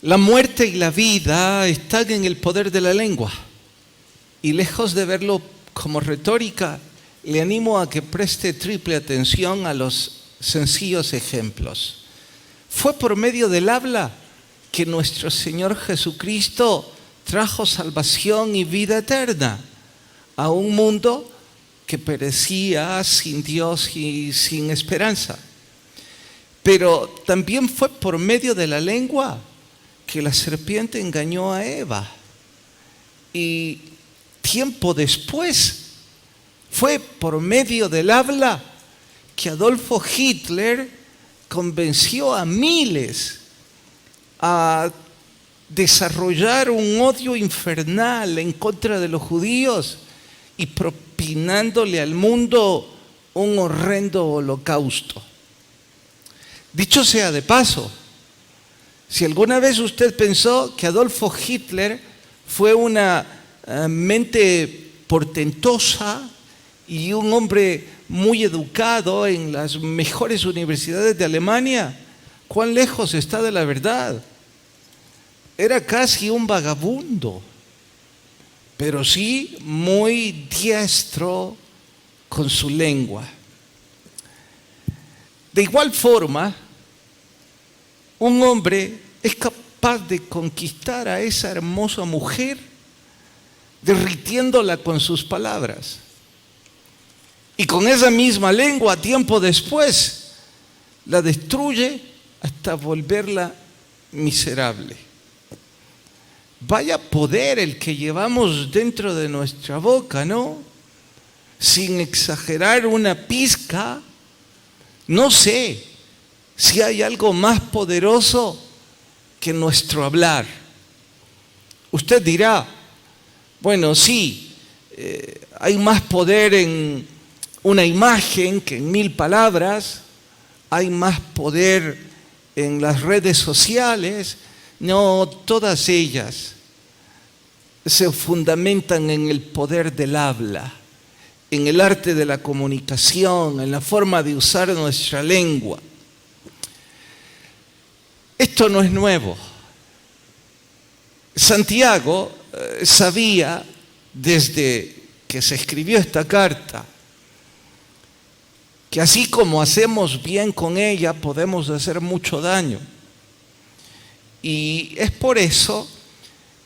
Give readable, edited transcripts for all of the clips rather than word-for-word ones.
La muerte y la vida están en el poder de la lengua. Y lejos de verlo como retórica, le animo a que preste triple atención a los sencillos ejemplos. Fue por medio del habla que nuestro Señor Jesucristo trajo salvación y vida eterna a un mundo que perecía sin Dios y sin esperanza. Pero también fue por medio de la lengua que la serpiente engañó a Eva. Y tiempo después fue por medio del habla que Adolfo Hitler convenció a miles a desarrollar un odio infernal en contra de los judíos y propinándole al mundo un horrendo holocausto. Dicho sea de paso, si alguna vez usted pensó que Adolfo Hitler fue una mente portentosa y un hombre muy educado en las mejores universidades de Alemania, ¿cuán lejos está de la verdad? Era casi un vagabundo, pero sí muy diestro con su lengua. De igual forma, un hombre es capaz de conquistar a esa hermosa mujer derritiéndola con sus palabras. Y con esa misma lengua, tiempo después, la destruye hasta volverla miserable. Vaya poder el que llevamos dentro de nuestra boca, ¿no? Sin exagerar una pizca, no sé si hay algo más poderoso que nuestro hablar. Usted dirá, bueno, sí, hay más poder en una imagen que en 1000 palabras, hay más poder en las redes sociales. No, todas ellas se fundamentan en el poder del habla, en el arte de la comunicación, en la forma de usar nuestra lengua. Esto no es nuevo. Santiago sabía desde que se escribió esta carta que así como hacemos bien con ella, podemos hacer mucho daño. Y es por eso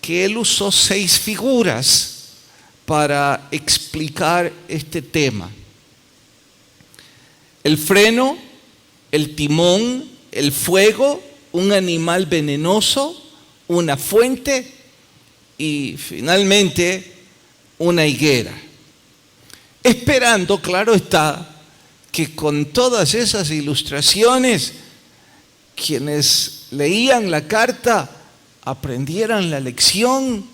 que él usó 6 figuras para explicar este tema. El freno, el timón, el fuego, un animal venenoso, una fuente y finalmente una higuera. Esperando, claro está, que con todas esas ilustraciones quienes leían la carta aprendieran la lección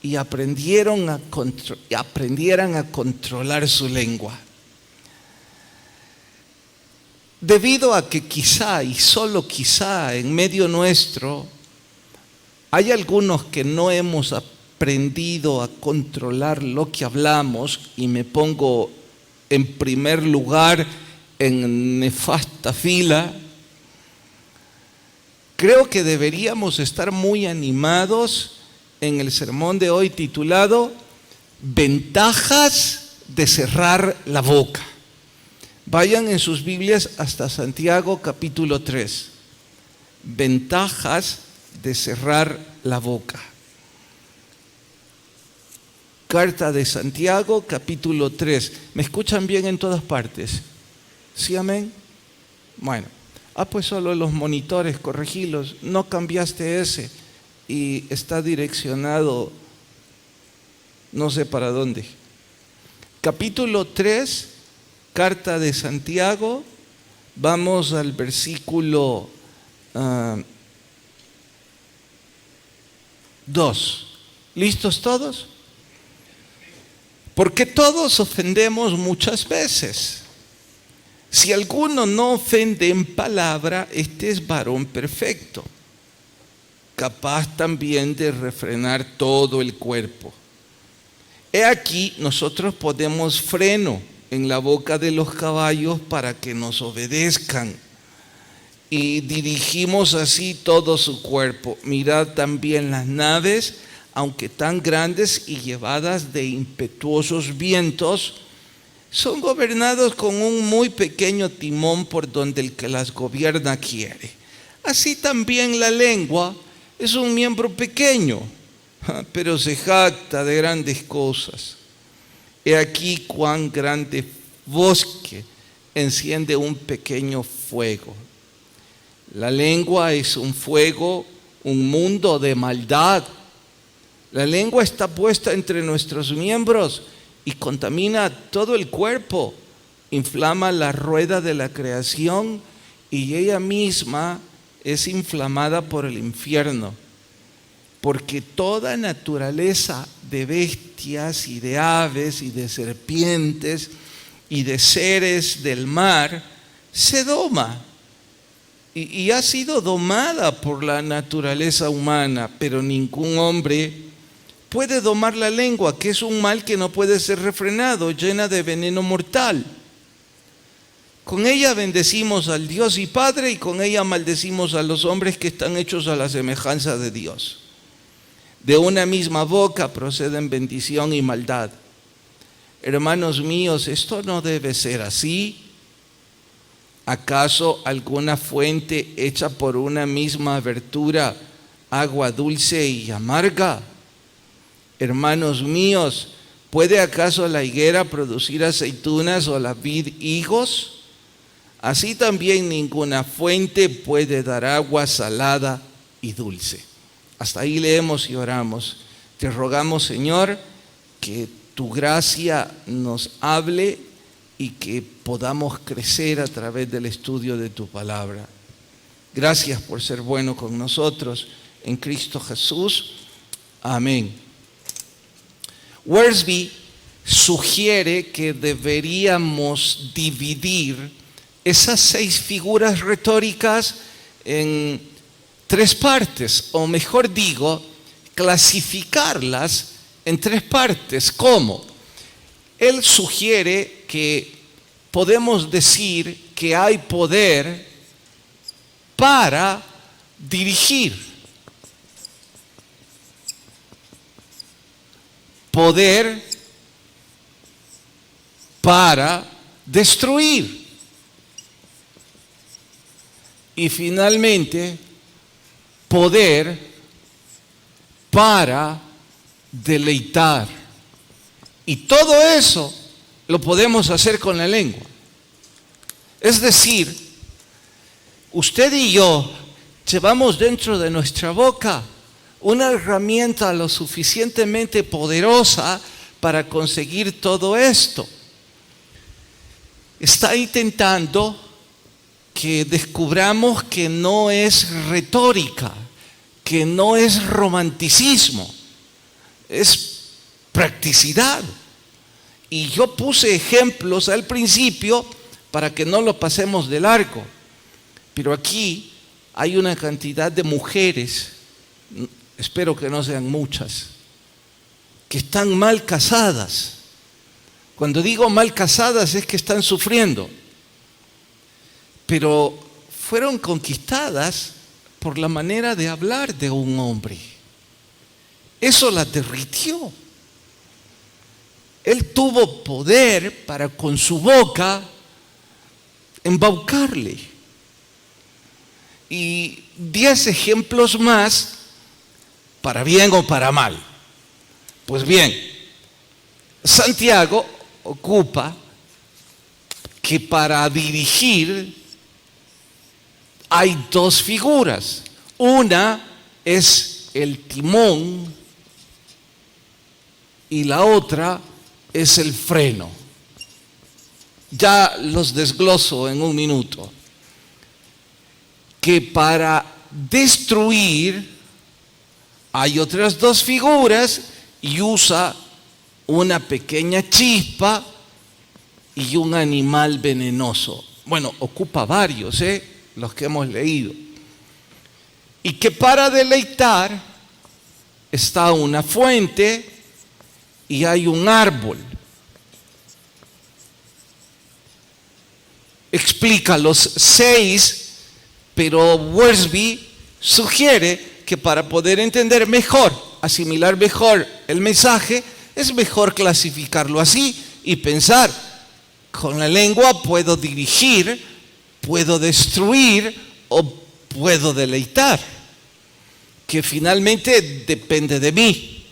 y aprendieran a controlar su lengua. Debido a que quizá y solo quizá en medio nuestro hay algunos que no hemos aprendido a controlar lo que hablamos, y me pongo en primer lugar en nefasta fila, creo que deberíamos estar muy animados en el sermón de hoy titulado Ventajas de cerrar la boca. Vayan en sus Biblias hasta Santiago capítulo 3. Ventajas de cerrar la boca. Carta de Santiago capítulo 3. ¿Me escuchan bien en todas partes? ¿Sí, amén? Bueno. Pues solo los monitores, corregilos, no cambiaste ese y está direccionado no sé para dónde. Capítulo 3, carta de Santiago, vamos al versículo 2. ¿Listos todos? Porque todos ofendemos muchas veces. Si alguno no ofende en palabra, este es varón perfecto, capaz también de refrenar todo el cuerpo. He aquí, nosotros ponemos freno en la boca de los caballos para que nos obedezcan, y dirigimos así todo su cuerpo. Mirad también las naves, aunque tan grandes y llevadas de impetuosos vientos, son gobernados con un muy pequeño timón por donde el que las gobierna quiere. Así también la lengua es un miembro pequeño, pero se jacta de grandes cosas. He aquí cuán grande bosque enciende un pequeño fuego. La lengua es un fuego, un mundo de maldad. La lengua está puesta entre nuestros miembros y contamina todo el cuerpo, inflama la rueda de la creación y ella misma es inflamada por el infierno. Porque toda naturaleza de bestias y de aves y de serpientes y de seres del mar se doma y ha sido domada por la naturaleza humana, pero ningún hombre puede domar la lengua, que es un mal que no puede ser refrenado, llena de veneno mortal. Con ella bendecimos al Dios y Padre, y con ella maldecimos a los hombres que están hechos a la semejanza de Dios. De una misma boca proceden bendición y maldad. Hermanos míos, esto no debe ser así. ¿Acaso alguna fuente hecha por una misma abertura, agua dulce y amarga? Hermanos míos, ¿puede acaso la higuera producir aceitunas o la vid higos? Así también ninguna fuente puede dar agua salada y dulce. Hasta ahí leemos y oramos. Te rogamos, Señor, que tu gracia nos hable y que podamos crecer a través del estudio de tu palabra. Gracias por ser bueno con nosotros. En Cristo Jesús. Amén. Wiersbe sugiere que deberíamos dividir esas 6 figuras retóricas en 3 partes, o mejor digo, clasificarlas en 3 partes. ¿Cómo? Él sugiere que podemos decir que hay poder para dirigir, poder para destruir y finalmente poder para deleitar. Y todo eso lo podemos hacer con la lengua. Es decir, usted y yo llevamos dentro de nuestra boca una herramienta lo suficientemente poderosa para conseguir todo esto. Está intentando que descubramos que no es retórica, que no es romanticismo, es practicidad. Y yo puse ejemplos al principio para que no lo pasemos de largo. Pero aquí hay una cantidad de mujeres, espero que no sean muchas, que están mal casadas. Cuando digo mal casadas es que están sufriendo, pero fueron conquistadas por la manera de hablar de un hombre. Eso las derritió. Él tuvo poder para con su boca embaucarle. Y 10 ejemplos más, para bien o para mal. Pues bien, Santiago ocupa que para dirigir hay 2 figuras. Una es el timón y la otra es el freno. Ya los desgloso en un minuto. Que para destruir hay otras 2 figuras y usa una pequeña chispa y un animal venenoso. Bueno, ocupa varios, los que hemos leído. Y que para deleitar está una fuente y hay un árbol. Explica los 6 Pero Wiersbe sugiere que para poder entender mejor, asimilar mejor el mensaje, es mejor clasificarlo así y pensar, con la lengua puedo dirigir, puedo destruir o puedo deleitar, que finalmente depende de mí.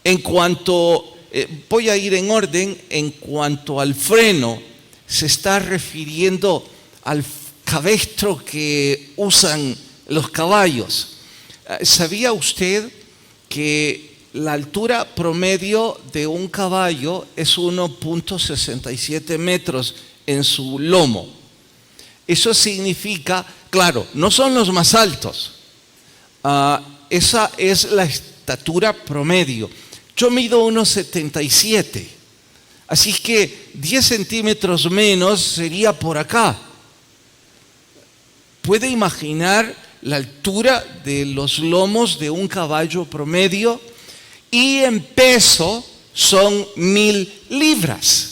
En cuanto, voy a ir en orden, en cuanto al freno, se está refiriendo al cabestro que usan los caballos. ¿Sabía usted que la altura promedio de un caballo es 1.67 metros en su lomo? Eso significa, claro, no son los más altos. Esa es la estatura promedio. Yo mido 1.77, así que 10 centímetros menos sería por acá. ¿Puede imaginar la altura de los lomos de un caballo promedio? Y en peso son 1000 libras.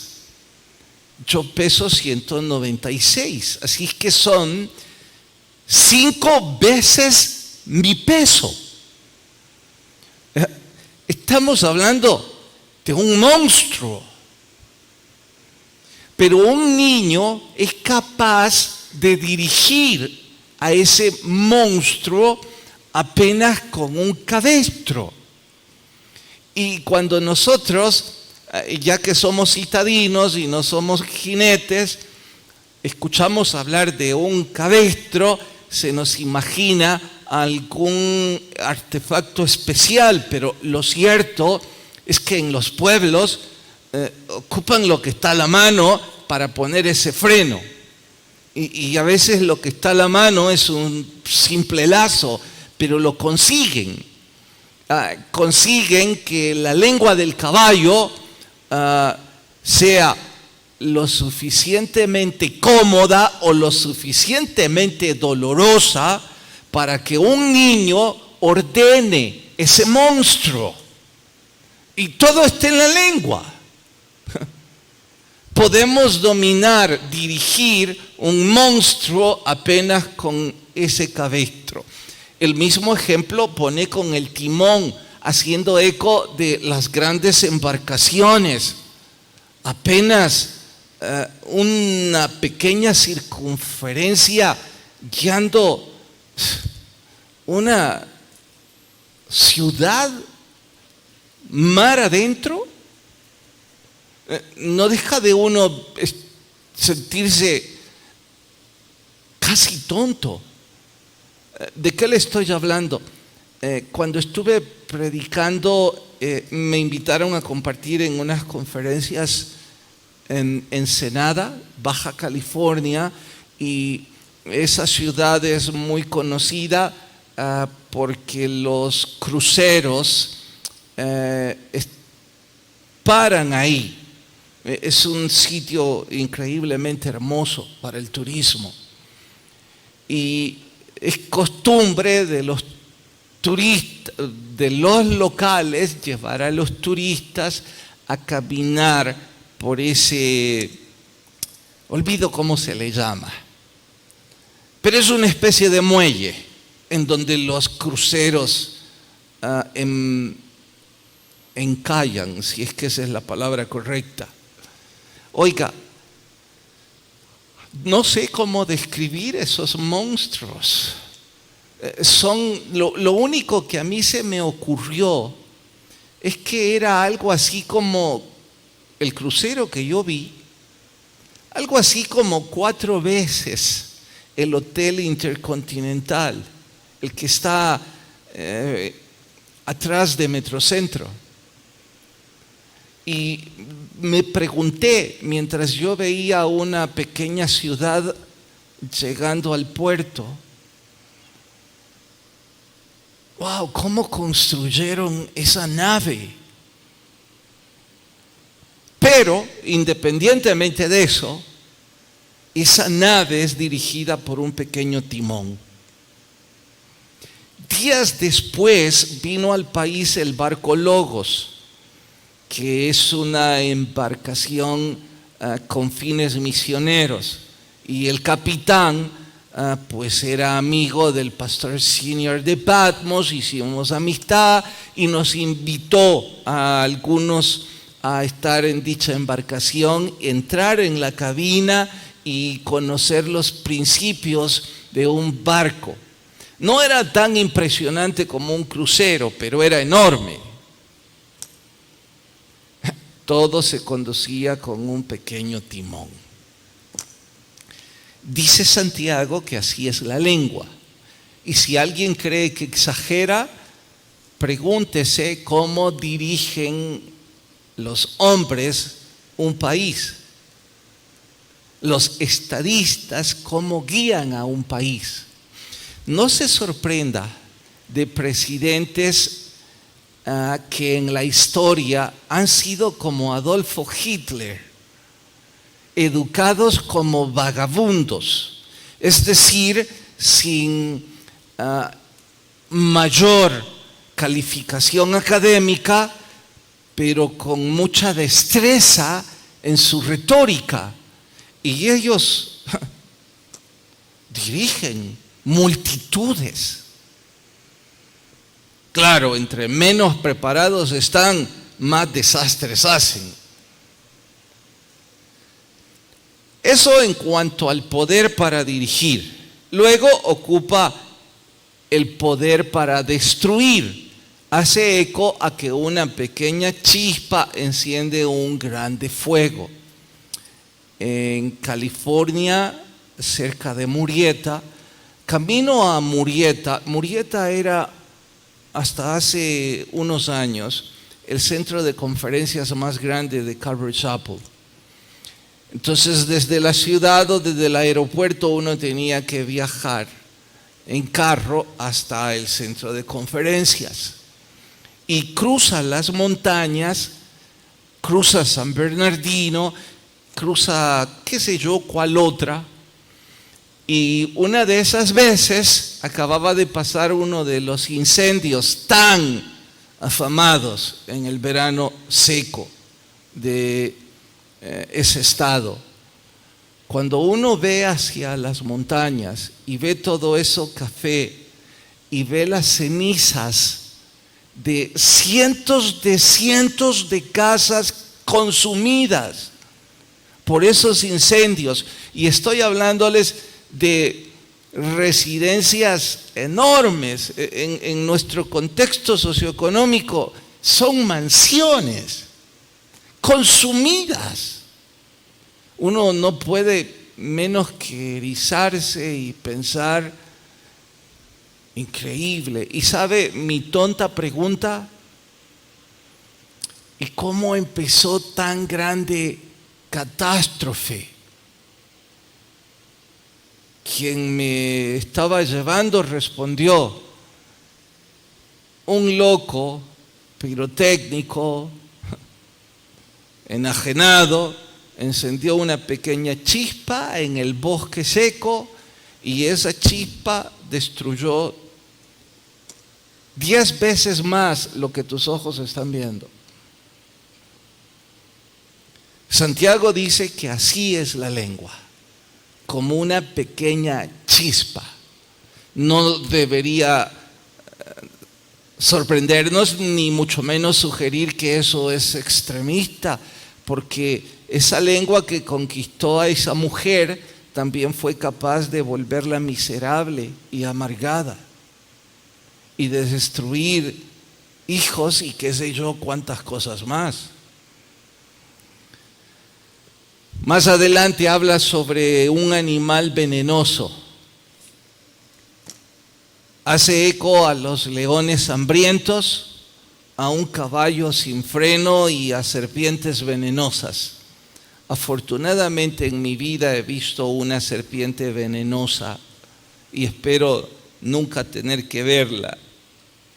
Yo peso 196, así que son 5 veces mi peso. Estamos hablando de un monstruo. Pero un niño es capaz de dirigir a ese monstruo apenas con un cabestro. Y cuando nosotros, ya que somos citadinos y no somos jinetes, escuchamos hablar de un cabestro, se nos imagina algún artefacto especial, pero lo cierto es que en los pueblos ocupan lo que está a la mano para poner ese freno. Y a veces lo que está a la mano es un simple lazo, pero lo consiguen. Consiguen que la lengua del caballo sea lo suficientemente cómoda o lo suficientemente dolorosa para que un niño ordene ese monstruo. Y todo está en la lengua. Podemos dominar, dirigir un monstruo apenas con ese cabestro. El mismo ejemplo pone con el timón, haciendo eco de las grandes embarcaciones. Apenas una pequeña circunferencia guiando una ciudad mar adentro. No deja de uno sentirse casi tonto. ¿De qué le estoy hablando? Cuando estuve predicando, me invitaron a compartir en unas conferencias en Ensenada, Baja California, y esa ciudad es muy conocida porque los cruceros paran ahí. Es un sitio increíblemente hermoso para el turismo. Y es costumbre de los turistas, de los locales, llevar a los turistas a caminar por ese, olvido cómo se le llama, pero es una especie de muelle en donde los cruceros encallan, si es que esa es la palabra correcta. Oiga, no sé cómo describir esos monstruos. Lo único que a mí se me ocurrió es que era algo así como el crucero que yo vi, algo así como 4 veces el Hotel Intercontinental, el que está atrás de Metrocentro. Y me pregunté, mientras yo veía una pequeña ciudad llegando al puerto, wow, ¿cómo construyeron esa nave? Pero, independientemente de eso, esa nave es dirigida por un pequeño timón. Días después vino al país el barco Logos, que es una embarcación con fines misioneros, y el capitán pues era amigo del pastor senior de Patmos, hicimos amistad y nos invitó a algunos a estar en dicha embarcación, entrar en la cabina y conocer los principios de un barco. No era tan impresionante como un crucero, pero era enorme. Todo se conducía con un pequeño timón. Dice Santiago que así es la lengua. Y si alguien cree que exagera, pregúntese cómo dirigen los hombres un país. Los estadistas, cómo guían a un país. No se sorprenda de presidentes que en la historia han sido como Adolfo Hitler, educados como vagabundos, es decir, sin mayor calificación académica, pero con mucha destreza en su retórica. Y ellos dirigen multitudes. Claro, entre menos preparados están, más desastres hacen. Eso en cuanto al poder para dirigir. Luego ocupa el poder para destruir. Hace eco a que una pequeña chispa enciende un grande fuego. En California, cerca de Murrieta, camino a Murrieta. Murrieta era, hasta hace unos años, el centro de conferencias más grande de Calvary Chapel. Entonces, desde la ciudad o desde el aeropuerto uno tenía que viajar en carro hasta el centro de conferencias. Y cruza las montañas, cruza San Bernardino, cruza qué sé yo cuál otra. Y una de esas veces acababa de pasar uno de los incendios tan afamados en el verano seco de ese estado. Cuando uno ve hacia las montañas y ve todo eso café y ve las cenizas de cientos de casas consumidas por esos incendios, y estoy hablándoles de residencias enormes en nuestro contexto socioeconómico, son mansiones consumidas. Uno no puede menos que erizarse y pensar, increíble. Y sabe, mi tonta pregunta, ¿y cómo empezó tan grande catástrofe? Quien me estaba llevando respondió, un loco pirotécnico, enajenado, encendió una pequeña chispa en el bosque seco y esa chispa destruyó 10 veces más lo que tus ojos están viendo. Santiago dice que así es la lengua, como una pequeña chispa. No debería sorprendernos ni mucho menos sugerir que eso es extremista, porque esa lengua que conquistó a esa mujer también fue capaz de volverla miserable y amargada y de destruir hijos y qué sé yo cuántas cosas más. Más adelante habla sobre un animal venenoso. Hace eco a los leones hambrientos, a un caballo sin freno y a serpientes venenosas. Afortunadamente en mi vida he visto una serpiente venenosa y espero nunca tener que verla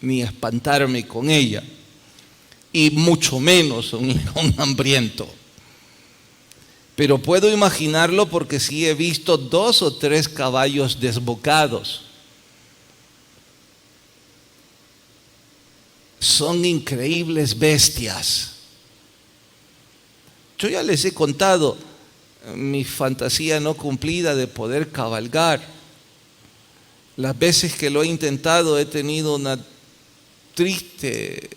ni espantarme con ella, y mucho menos un león hambriento. Pero puedo imaginarlo porque sí he visto 2 o 3 caballos desbocados. Son increíbles bestias. Yo ya les he contado mi fantasía no cumplida de poder cabalgar. Las veces que lo he intentado he tenido una triste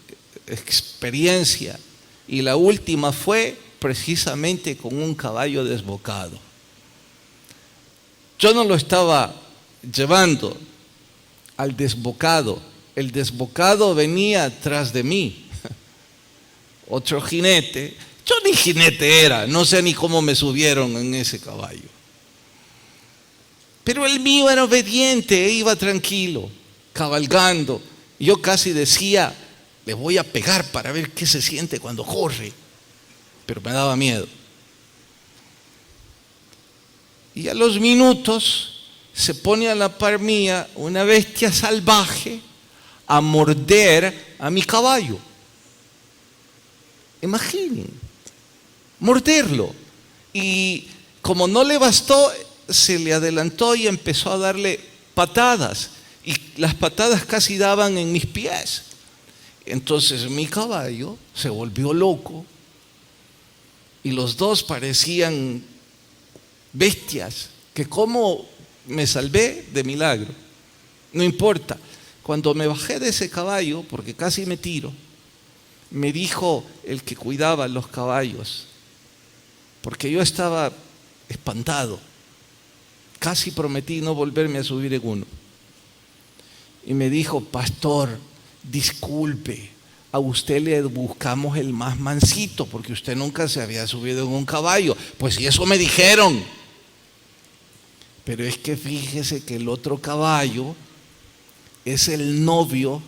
experiencia, y la última fue precisamente con un caballo desbocado. Yo no lo estaba llevando al desbocado, el desbocado venía tras de mí. Otro jinete, yo ni jinete era, no sé ni cómo me subieron en ese caballo. Pero el mío era obediente, iba tranquilo, cabalgando. Yo casi decía, le voy a pegar para ver qué se siente cuando corre, pero me daba miedo. Y a los minutos se pone a la par mía una bestia salvaje a morder a mi caballo. Imaginen, morderlo. Y como no le bastó, se le adelantó y empezó a darle patadas. Y las patadas casi daban en mis pies. Entonces mi caballo se volvió loco y los dos parecían bestias, que cómo me salvé de milagro. No importa, cuando me bajé de ese caballo, porque casi me tiro, me dijo el que cuidaba los caballos, porque yo estaba espantado, casi prometí no volverme a subir en uno. Y me dijo, pastor, disculpe, a usted le buscamos el más mansito porque usted nunca se había subido en un caballo. Pues sí, eso me dijeron. Pero es que fíjese que el otro caballo es el novio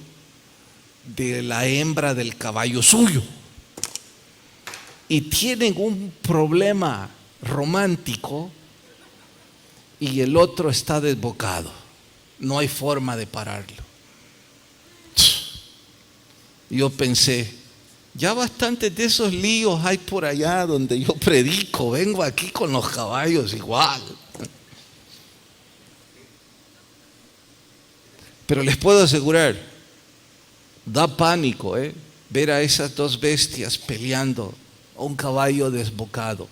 de la hembra del caballo suyo. Y tienen un problema romántico y el otro está desbocado. No hay forma de pararlo. Yo pensé, ya bastantes de esos líos hay por allá donde yo predico, vengo aquí con los caballos igual. Pero les puedo asegurar, da pánico, ver a esas dos bestias peleando, a un caballo desbocado.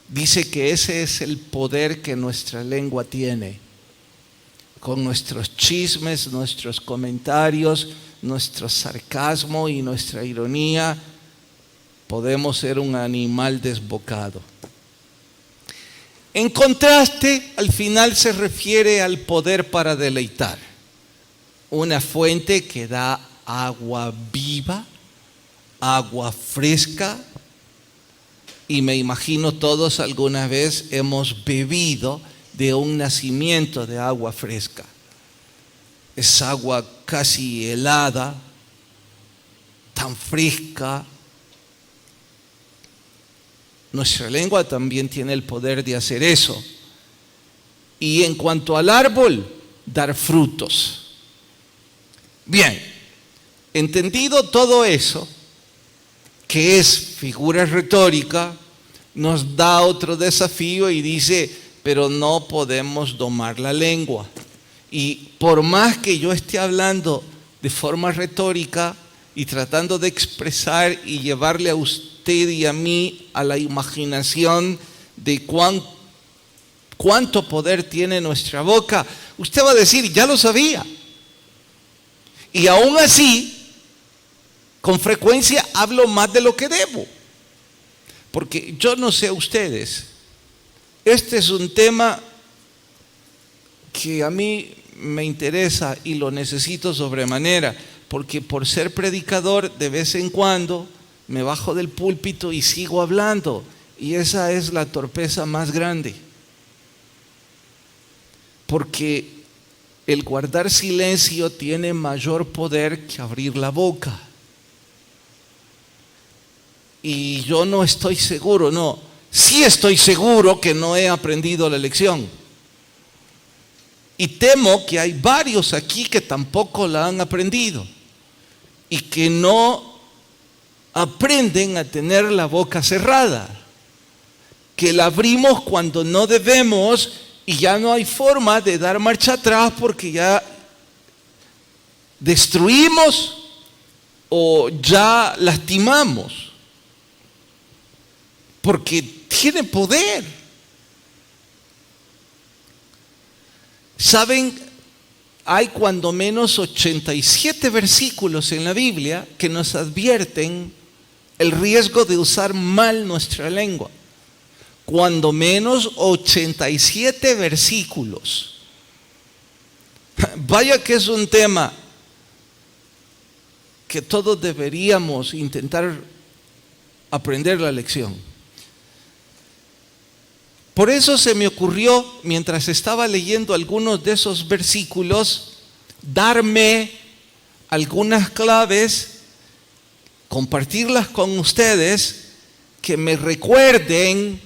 Dice que ese es el poder que nuestra lengua tiene. Con nuestros chismes, nuestros comentarios, nuestro sarcasmo y nuestra ironía, podemos ser un animal desbocado. En contraste, al final se refiere al poder para deleitar. Una fuente que da agua viva, agua fresca, y me imagino todos alguna vez hemos bebido de un nacimiento de agua fresca. Es agua casi helada, tan fresca. Nuestra lengua también tiene el poder de hacer eso. Y en cuanto al árbol, dar frutos. Bien, entendido todo eso, que es figura retórica, nos da otro desafío y dice, pero no podemos domar la lengua. Y por más que yo esté hablando de forma retórica y tratando de expresar y llevarle a usted y a mí a la imaginación de cuánto poder tiene nuestra boca, usted va a decir, ya lo sabía. Y aún así, con frecuencia hablo más de lo que debo. Porque yo no sé ustedes, este es un tema que a mí me interesa y lo necesito sobremanera, porque por ser predicador de vez en cuando me bajo del púlpito y sigo hablando, y esa es la torpeza más grande, porque el guardar silencio tiene mayor poder que abrir la boca. Y yo no estoy seguro, no, sí estoy seguro que no he aprendido la lección. Y temo que hay varios aquí que tampoco la han aprendido y que no aprenden a tener la boca cerrada, que la abrimos cuando no debemos y ya no hay forma de dar marcha atrás porque ya destruimos o ya lastimamos, porque tiene poder. ¿Saben hay cuando menos 87 versículos en la Biblia que nos advierten el riesgo de usar mal nuestra lengua. Cuando menos 87 versículos. Vaya que es un tema que todos deberíamos intentar aprender la lección. Por eso se me ocurrió, mientras estaba leyendo algunos de esos versículos, darme algunas claves, compartirlas con ustedes, que me recuerden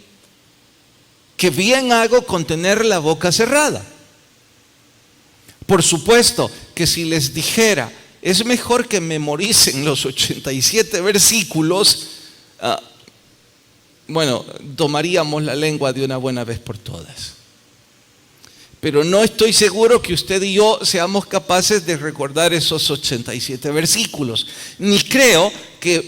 que bien hago con tener la boca cerrada. Por supuesto que si les dijera, es mejor que memoricen los 87 versículos, tomaríamos la lengua de una buena vez por todas. Pero no estoy seguro que usted y yo seamos capaces de recordar esos 87 versículos. Ni creo que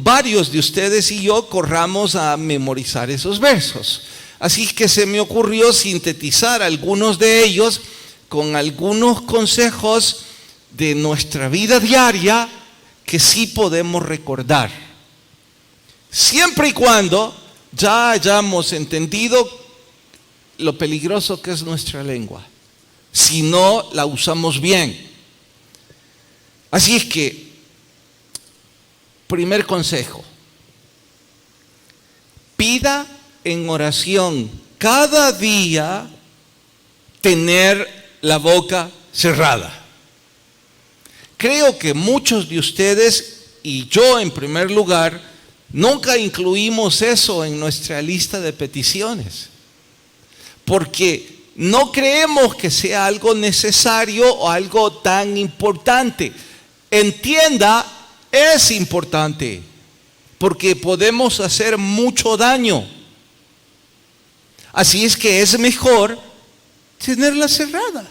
varios de ustedes y yo corramos a memorizar esos versos. Así que se me ocurrió sintetizar algunos de ellos con algunos consejos de nuestra vida diaria que sí podemos recordar. Siempre y cuando ya hayamos entendido lo peligroso que es nuestra lengua, si no la usamos bien. Así es que, primer consejo, pida en oración cada día tener la boca cerrada. Creo que muchos de ustedes, y yo en primer lugar, nunca incluimos eso en nuestra lista de peticiones, porque no creemos que sea algo necesario o algo tan importante. Entienda, es importante, porque podemos hacer mucho daño. Así es que es mejor tenerla cerrada.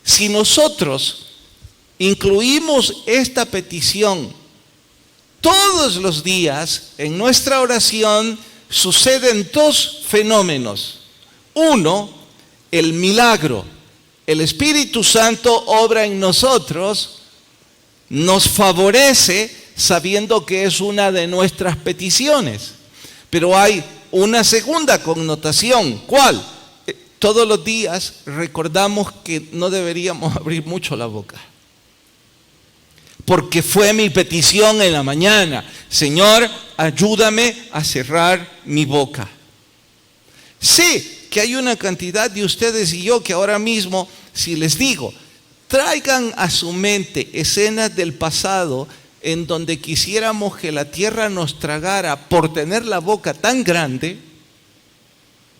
Si nosotros incluimos esta petición todos los días en nuestra oración, suceden dos fenómenos. Uno, el milagro. El Espíritu Santo obra en nosotros, nos favorece sabiendo que es una de nuestras peticiones. Pero hay una segunda connotación. ¿Cuál? Todos los días recordamos que no deberíamos abrir mucho la boca. Porque fue mi petición en la mañana. Señor, ayúdame a cerrar mi boca. Sé que hay una cantidad de ustedes y yo que ahora mismo, si les digo, traigan a su mente escenas del pasado en donde quisiéramos que la tierra nos tragara por tener la boca tan grande,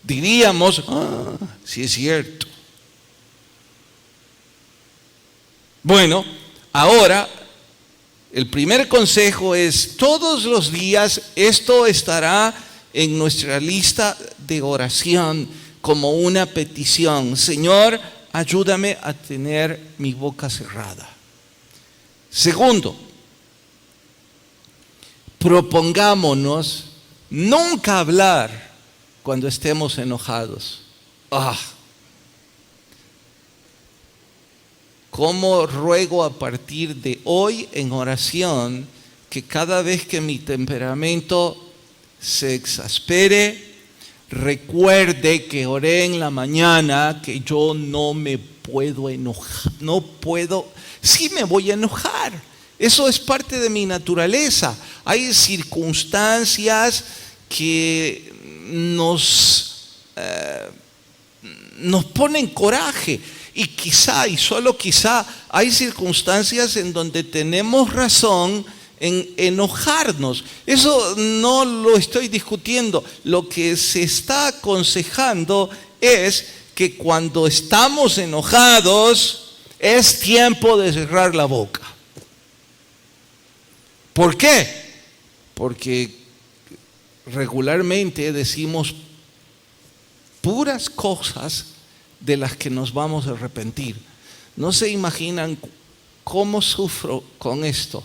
diríamos, sí es cierto. Bueno, ahora el primer consejo es, todos los días esto estará en nuestra lista de oración como una petición. Señor, ayúdame a tener mi boca cerrada. Segundo, propongámonos nunca hablar cuando estemos enojados. ¿Cómo ruego a partir de hoy en oración que cada vez que mi temperamento se exaspere, recuerde que oré en la mañana que yo no me puedo enojar, sí me voy a enojar. Eso es parte de mi naturaleza. Hay circunstancias que nos ponen coraje. Y quizá, y solo quizá, hay circunstancias en donde tenemos razón en enojarnos. Eso no lo estoy discutiendo. Lo que se está aconsejando es que cuando estamos enojados, es tiempo de cerrar la boca. ¿Por qué? Porque regularmente decimos puras cosas de las que nos vamos a arrepentir. No se imaginan cómo sufro con esto,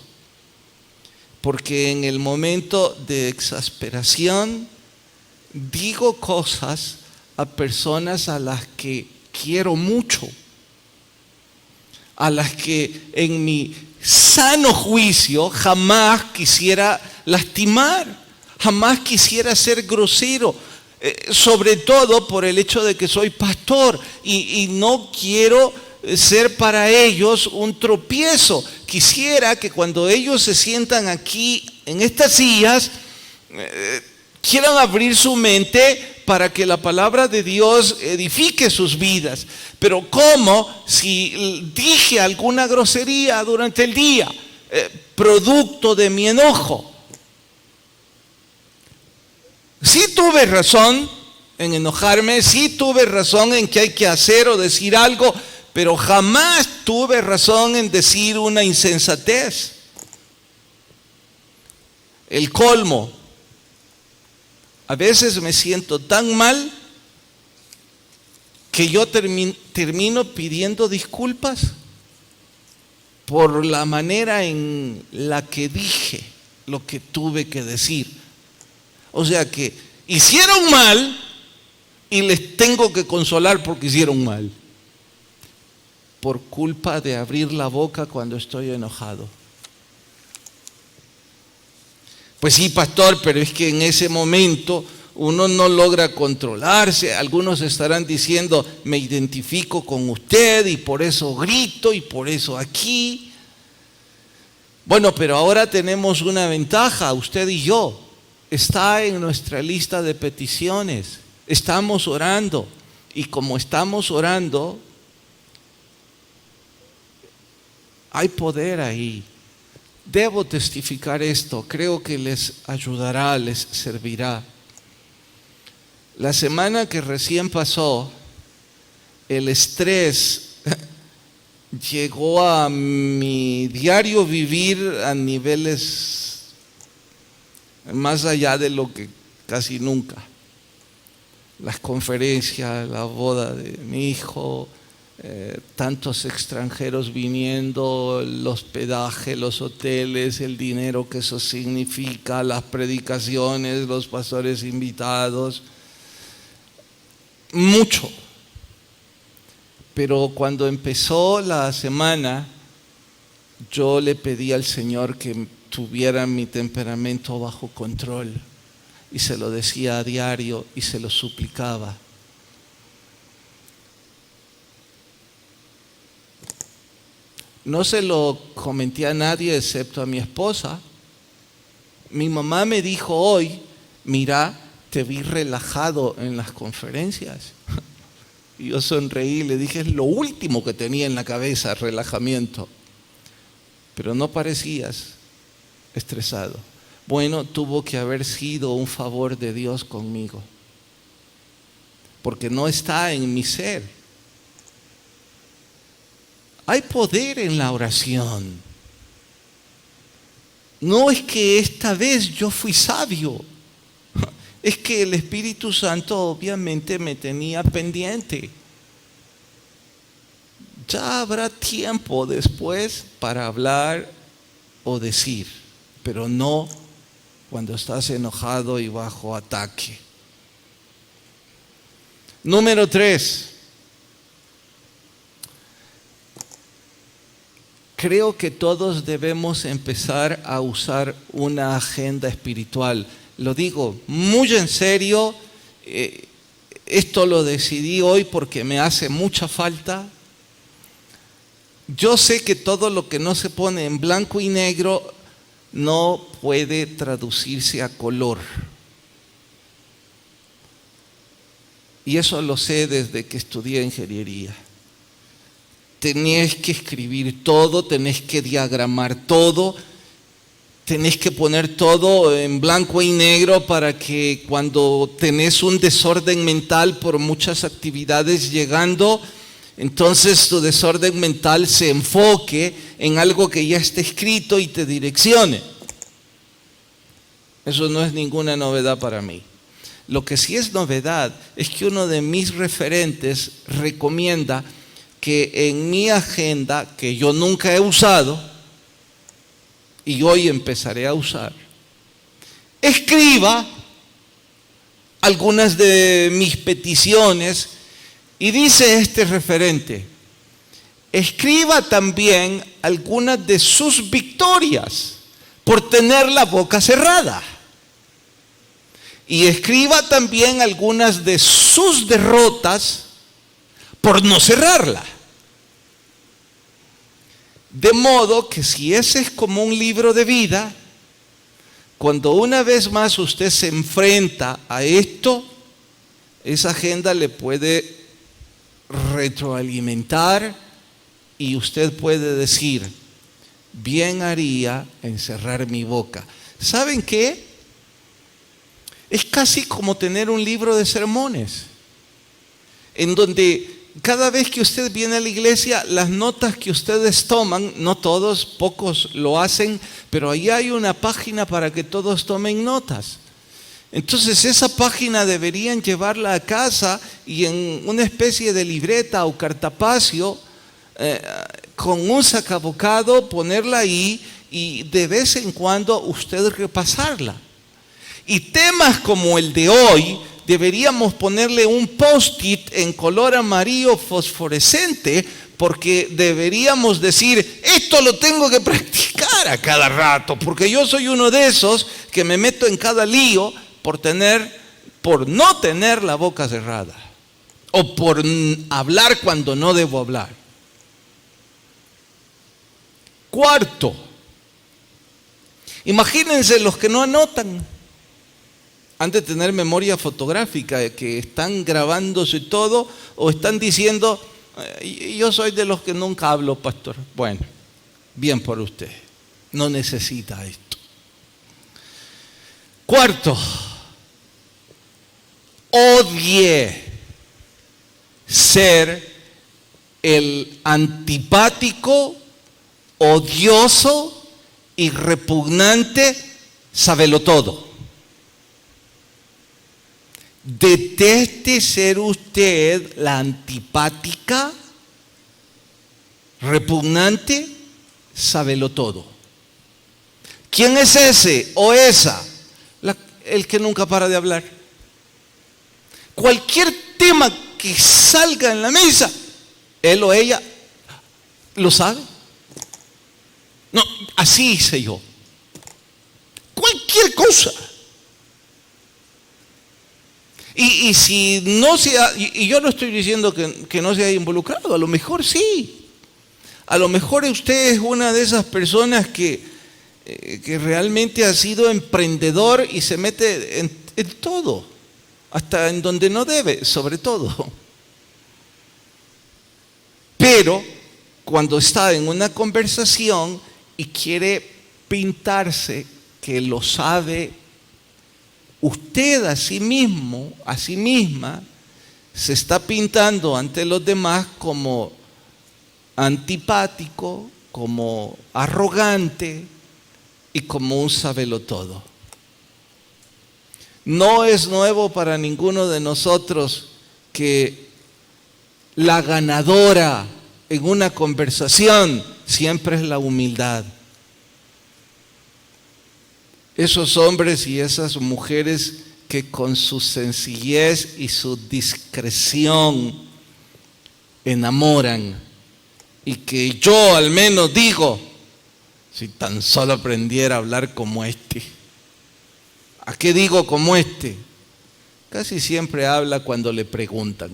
porque en el momento de exasperación digo cosas a personas a las que quiero mucho a las que en mi sano juicio jamás quisiera lastimar, jamás quisiera ser grosero, sobre todo por el hecho de que soy pastor y no quiero ser para ellos un tropiezo. Quisiera que cuando ellos se sientan aquí en estas sillas, quieran abrir su mente para que la palabra de Dios edifique sus vidas. Pero ¿cómo si dije alguna grosería durante el día, producto de mi enojo? Sí tuve razón en enojarme, sí tuve razón en que hay que hacer o decir algo, pero jamás tuve razón en decir una insensatez. El colmo. A veces me siento tan mal que yo termino pidiendo disculpas por la manera en la que dije lo que tuve que decir. O sea que hicieron mal y les tengo que consolar porque hicieron mal, por culpa de abrir la boca cuando estoy enojado. Pues sí, pastor, pero es que en ese momento uno no logra controlarse. Algunos estarán diciendo, me identifico con usted y por eso grito y por eso aquí. Bueno, pero ahora tenemos una ventaja, usted y yo. Está en nuestra lista de peticiones. Estamos orando. Y como estamos orando, hay poder ahí. Debo testificar esto, creo que les ayudará, les servirá. La semana que recién pasó, el estrés llegó a mi diario vivir a niveles más allá de lo que casi nunca. Las conferencias, la boda de mi hijo, tantos extranjeros viniendo, el hospedaje, los hoteles, el dinero que eso significa, las predicaciones, los pastores invitados, mucho. Pero cuando empezó la semana, yo le pedí al Señor que tuviera mi temperamento bajo control y se lo decía a diario y se lo suplicaba. No se lo comenté a nadie excepto a mi esposa. Mi mamá me dijo hoy, mira, te vi relajado en las conferencias. Y yo sonreí y le dije, es lo último que tenía en la cabeza, relajamiento. Pero no parecías estresado. Bueno, tuvo que haber sido un favor de Dios conmigo. Porque no está en mi ser. Hay poder en la oración. No es que esta vez yo fui sabio. Es que el Espíritu Santo obviamente me tenía pendiente. Ya habrá tiempo después para hablar o decir, pero no cuando estás enojado y bajo ataque. Número 3. Creo que todos debemos empezar a usar una agenda espiritual. Lo digo muy en serio, esto lo decidí hoy porque me hace mucha falta. Yo sé que todo lo que no se pone en blanco y negro no puede traducirse a color. Y eso lo sé desde que estudié ingeniería. Tenés que escribir todo, tenés que diagramar todo, tenés que poner todo en blanco y negro para que cuando tenés un desorden mental por muchas actividades llegando, entonces tu desorden mental se enfoque en algo que ya está escrito y te direccione. Eso no es ninguna novedad para mí. Lo que sí es novedad es que uno de mis referentes recomienda que en mi agenda, que yo nunca he usado y hoy empezaré a usar, escriba algunas de mis peticiones y dice este referente: escriba también algunas de sus victorias por tener la boca cerrada. Y escriba también algunas de sus derrotas por no cerrarla. De modo que si ese es como un libro de vida, cuando una vez más usted se enfrenta a esto, esa agenda le puede retroalimentar y usted puede decir, bien haría en cerrar mi boca. ¿Saben qué? Es casi como tener un libro de sermones, en donde cada vez que usted viene a la iglesia, las notas que ustedes toman, no todos, pocos lo hacen, pero ahí hay una página para que todos tomen notas. Entonces esa página deberían llevarla a casa y en una especie de libreta o cartapacio, con un sacabocado, ponerla ahí y de vez en cuando usted repasarla. Y temas como el de hoy, deberíamos ponerle un post-it en color amarillo fosforescente, porque deberíamos decir, esto lo tengo que practicar a cada rato, porque yo soy uno de esos que me meto en cada lío por no tener la boca cerrada, o por hablar cuando no debo hablar. Cuarto, imagínense los que no anotan. Han de tener memoria fotográfica, que están grabándose todo o están diciendo, yo soy de los que nunca hablo, pastor. Bueno, bien por usted, no necesita esto. Cuarto, odie ser el antipático, odioso y repugnante sabelotodo. Deteste ser usted la antipática, repugnante, sabelotodo. ¿Quién es ese o esa? El que nunca para de hablar. Cualquier tema que salga en la mesa, él o ella lo sabe. No, así hice yo. Cualquier cosa. Y si no se ha, y yo no estoy diciendo que no se haya involucrado, a lo mejor sí. A lo mejor usted es una de esas personas que realmente ha sido emprendedor y se mete en todo, hasta en donde no debe, sobre todo. Pero cuando está en una conversación y quiere pintarse que lo sabe, usted a sí mismo, a sí misma, se está pintando ante los demás como antipático, como arrogante y como un sabelotodo. No es nuevo para ninguno de nosotros que la ganadora en una conversación siempre es la humildad. Esos hombres y esas mujeres que con su sencillez y su discreción enamoran, y que yo al menos digo, si tan solo aprendiera a hablar como este. ¿A qué digo como este? Casi siempre habla cuando le preguntan.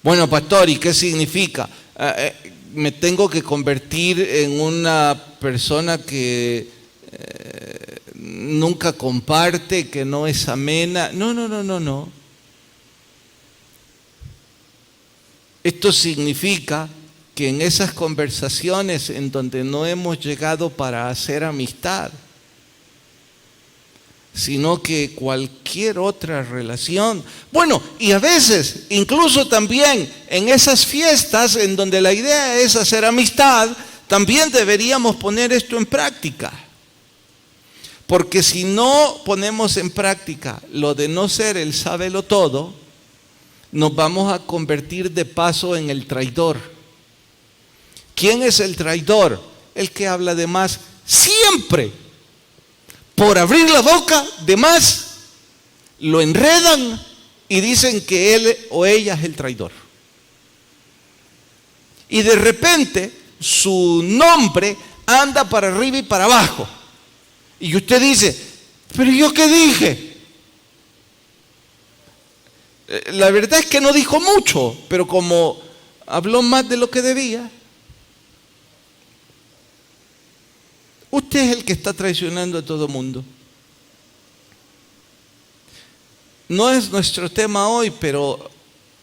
Bueno, pastor, ¿y qué significa? Me tengo que convertir en una persona que nunca comparte, que no es amena. No. Esto significa que en esas conversaciones en donde no hemos llegado para hacer amistad, sino que cualquier otra relación. Bueno, y a veces, incluso también en esas fiestas en donde la idea es hacer amistad, también deberíamos poner esto en práctica. Porque si no ponemos en práctica lo de no ser el sábelo-todo, nos vamos a convertir de paso en el traidor. ¿Quién es el traidor? El que habla de más siempre. Por abrir la boca de más, lo enredan y dicen que él o ella es el traidor. Y de repente su nombre anda para arriba y para abajo. Y usted dice, ¿pero yo qué dije? La verdad es que no dijo mucho, pero como habló más de lo que debía, usted es el que está traicionando a todo mundo. No es nuestro tema hoy, pero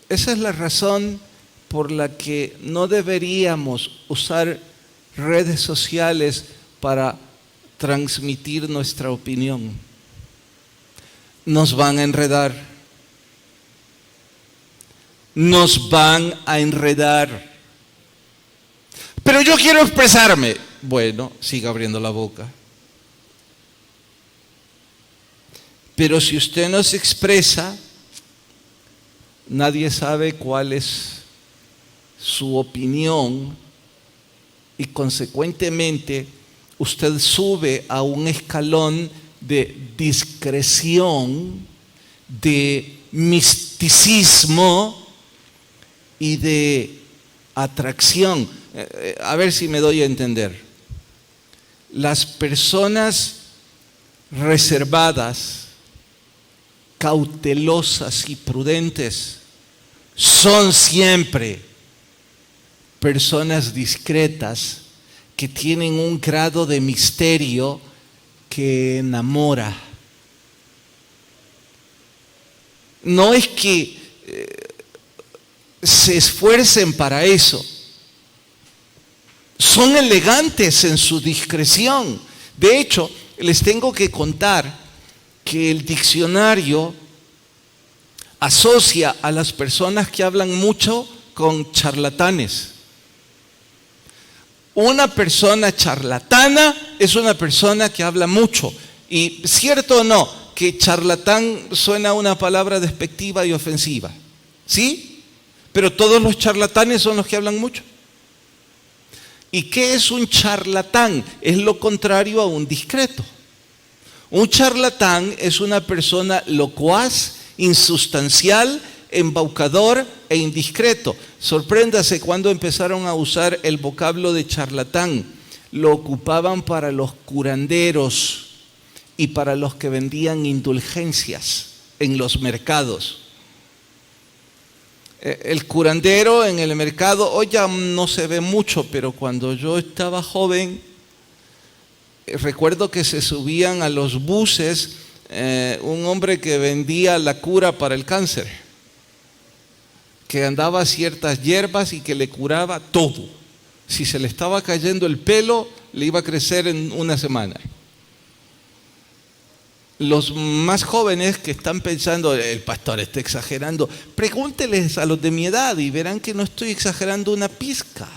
esa es la razón por la que no deberíamos usar redes sociales para transmitir nuestra opinión. Nos van a enredar. Nos van a enredar. Pero yo quiero expresarme. Bueno, siga abriendo la boca. Pero si usted no se expresa, nadie sabe cuál es su opinión y consecuentemente usted sube a un escalón de discreción, de misticismo y de atracción. A ver si me doy a entender. Las personas reservadas, cautelosas y prudentes son siempre personas discretas que tienen un grado de misterio que enamora. No es que se esfuercen para eso. Son elegantes en su discreción. De hecho, les tengo que contar que el diccionario asocia a las personas que hablan mucho con charlatanes. Una persona charlatana es una persona que habla mucho. Y cierto o no, que charlatán suena a una palabra despectiva y ofensiva. ¿Sí? Pero todos los charlatanes son los que hablan mucho. ¿Y qué es un charlatán? Es lo contrario a un discreto. Un charlatán es una persona locuaz, insustancial, embaucador e indiscreto. Sorpréndase cuando empezaron a usar el vocablo de charlatán. Lo ocupaban para los curanderos y para los que vendían indulgencias en los mercados. El curandero en el mercado, hoy ya no se ve mucho, pero cuando yo estaba joven, recuerdo que se subían a los buses un hombre que vendía la cura para el cáncer, que andaba ciertas hierbas y que le curaba todo. Si se le estaba cayendo el pelo, le iba a crecer en una semana. Los más jóvenes que están pensando, el pastor está exagerando, pregúnteles a los de mi edad y verán que no estoy exagerando una pizca.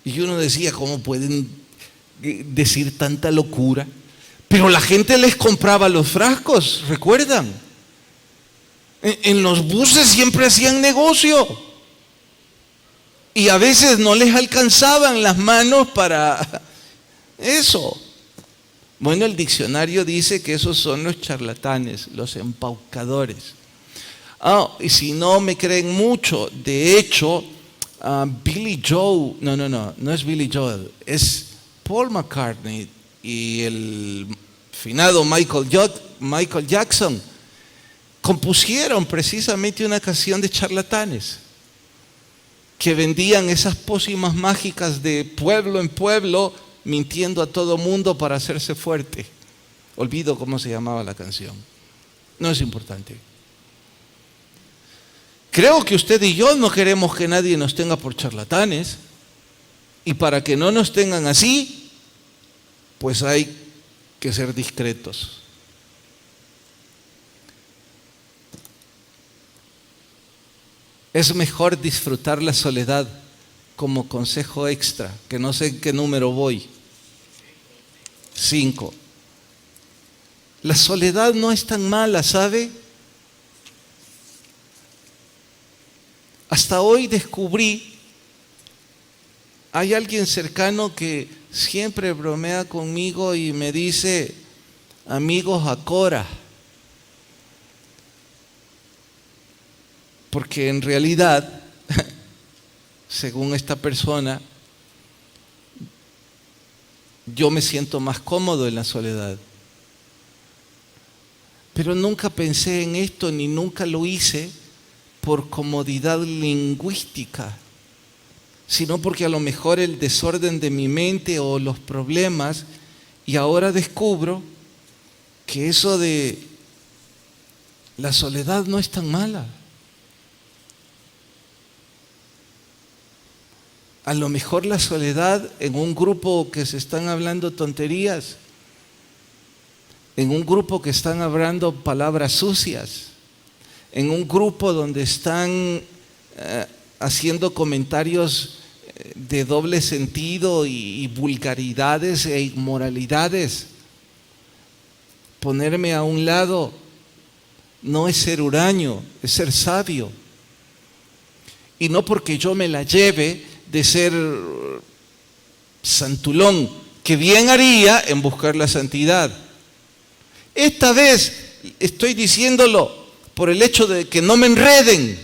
Y uno decía, ¿cómo pueden decir tanta locura? Pero la gente les compraba los frascos, ¿recuerdan? En los buses siempre hacían negocio. Y a veces no les alcanzaban las manos para eso. Bueno, el diccionario dice que esos son los charlatanes, los embaucadores. Y si no me creen mucho, de hecho, Billy Joel, no es Billy Joel, es Paul McCartney y el finado Michael Jackson compusieron precisamente una canción de charlatanes que vendían esas pócimas mágicas de pueblo en pueblo, mintiendo a todo mundo para hacerse fuerte. Olvido cómo se llamaba la canción. No es importante. Creo que usted y yo no queremos que nadie nos tenga por charlatanes. Y para que no nos tengan así, pues hay que ser discretos. Es mejor disfrutar la soledad como consejo extra, que no sé en qué número voy. 5. La soledad no es tan mala, ¿sabe? Hasta hoy descubrí, hay alguien cercano que siempre bromea conmigo y me dice, amigos a Cora. Porque en realidad según esta persona, yo me siento más cómodo en la soledad. Pero nunca pensé en esto ni nunca lo hice por comodidad lingüística, sino porque a lo mejor el desorden de mi mente o los problemas, y ahora descubro que eso de la soledad no es tan mala. A lo mejor la soledad en un grupo que se están hablando tonterías, en un grupo que están hablando palabras sucias, en un grupo donde están haciendo comentarios de doble sentido y vulgaridades e inmoralidades. Ponerme a un lado no es ser huraño, es ser sabio. Y no porque yo me la lleve de ser santulón, que bien haría en buscar la santidad. Esta vez estoy diciéndolo por el hecho de que no me enreden,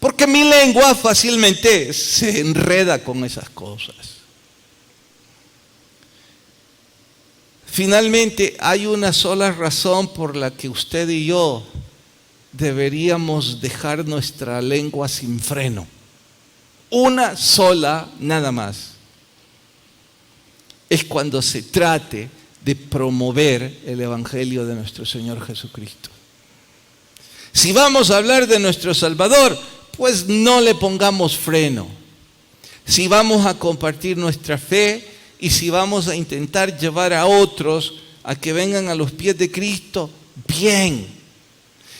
porque mi lengua fácilmente se enreda con esas cosas. Finalmente, hay una sola razón por la que usted y yo deberíamos dejar nuestra lengua sin freno. Una sola, nada más. Es cuando se trate de promover el Evangelio de nuestro Señor Jesucristo. Si vamos a hablar de nuestro Salvador, pues no le pongamos freno. Si vamos a compartir nuestra fe y si vamos a intentar llevar a otros a que vengan a los pies de Cristo, bien.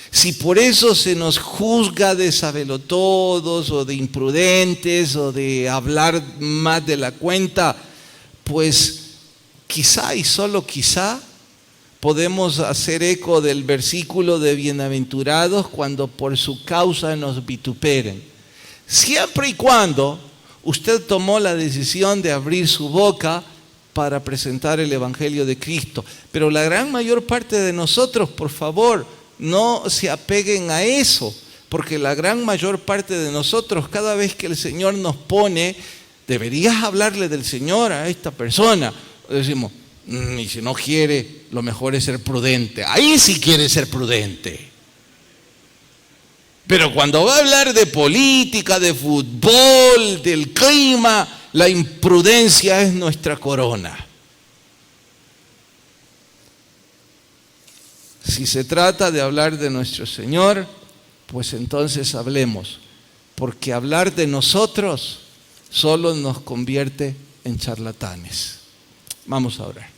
Si por eso se nos juzga de sabelotodos o de imprudentes o de hablar más de la cuenta, pues quizá y solo quizá podemos hacer eco del versículo de bienaventurados cuando por su causa nos vituperen. Siempre y cuando usted tomó la decisión de abrir su boca para presentar el Evangelio de Cristo. Pero la gran mayor parte de nosotros, por favor, no se apeguen a eso, porque la gran mayor parte de nosotros, cada vez que el Señor nos pone, deberías hablarle del Señor a esta persona. Decimos, y si no quiere, lo mejor es ser prudente. Ahí sí quiere ser prudente. Pero cuando va a hablar de política, de fútbol, del clima, la imprudencia es nuestra corona. Si se trata de hablar de nuestro Señor, pues entonces hablemos, porque hablar de nosotros solo nos convierte en charlatanes. Vamos a orar.